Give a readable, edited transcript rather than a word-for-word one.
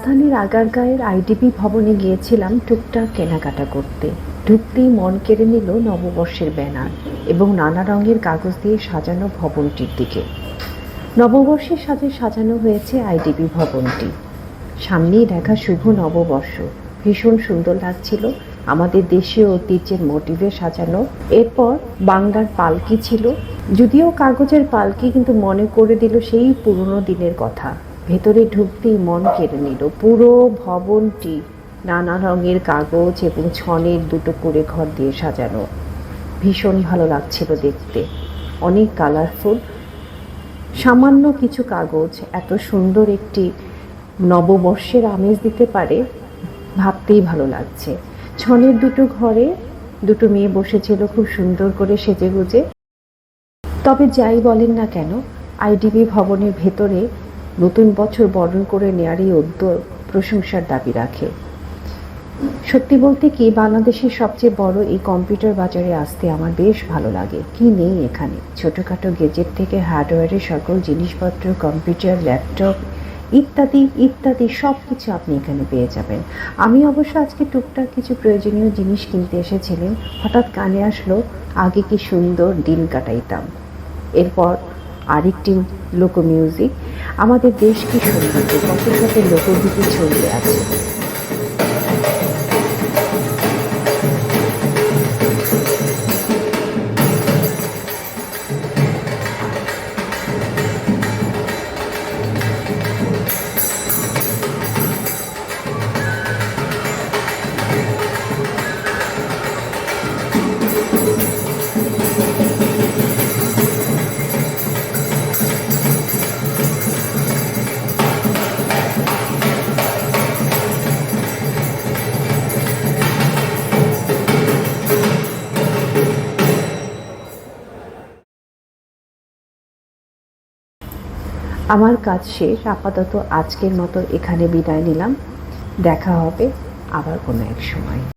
রাজধানীর আগারগাঁয়ের আইডিবি ভবনে গিয়েছিলাম টুকটাক কেনাকাটা করতে। ঢুকতেই মন কেড়ে নিল নববর্ষের ব্যানার এবং নানা রঙের কাগজ দিয়ে সাজানো ভবনটির দিকে। নববর্ষের সাথে সাজানো হয়েছে আইডিবি ভবনটি। সামনেই দেখা শুভ নববর্ষ, ভীষণ সুন্দর লাগছিল। আমাদের দেশীয় ঐতিহ্যের মোটিভে সাজানো। এরপর বাংলার পালকি ছিল, যদিও কাগজের পালকি, কিন্তু মনে করে দিল সেই পুরনো দিনের কথা। ভেতরে ঢুকতেই মন কেড়ে নিল। পুরো ভবনটি নানা রঙের কাগজ এবং ছনের দুটো করে ঘর দিয়ে সাজানো। ভীষণ ভালো লাগছিল দেখতে, অনেক কালারফুল। সামান্য কিছু কাগজ এত সুন্দর একটি নববর্ষের আমেজ দিতে পারে, ভাবতেই ভালো লাগছে। ছনের দুটো ঘরে দুটো মেয়ে বসেছিল খুব সুন্দর করে সেজেগুজে। তবে যাই বলেন না কেন, আইডিবি ভবনের ভেতরে নতুন বছর বরণ করে নেয়ারই উদ্যোগ প্রশংসার দাবি রাখে। সত্যি বলতে কি, বাংলাদেশের সবচেয়ে বড় এই কম্পিউটার বাজারে আসতে আমার বেশ ভালো লাগে। কি নেই এখানে! ছোটোখাটো গেজেট থেকে হার্ডওয়্যারের সকল জিনিসপত্র, কম্পিউটার, ল্যাপটপ ইত্যাদি ইত্যাদি সব কিছু আপনি এখানে পেয়ে যাবেন। আমি অবশ্য আজকে টুকটাক কিছু প্রয়োজনীয় জিনিস কিনতে এসেছিলাম। হঠাৎ কানে আসলো, আগে কি সুন্দর দিন কাটাইতাম। এরপর আরেকটি লোক মিউজিক। আমাদের দেশ কি সুন্দর, কত কত লোকগীতি ছড়িয়ে আছে। আমার কাজ শেষ। আপাতত আজকের মতো এখানে বিদায় নিলাম। দেখা হবে আবার কোনো এক সময়।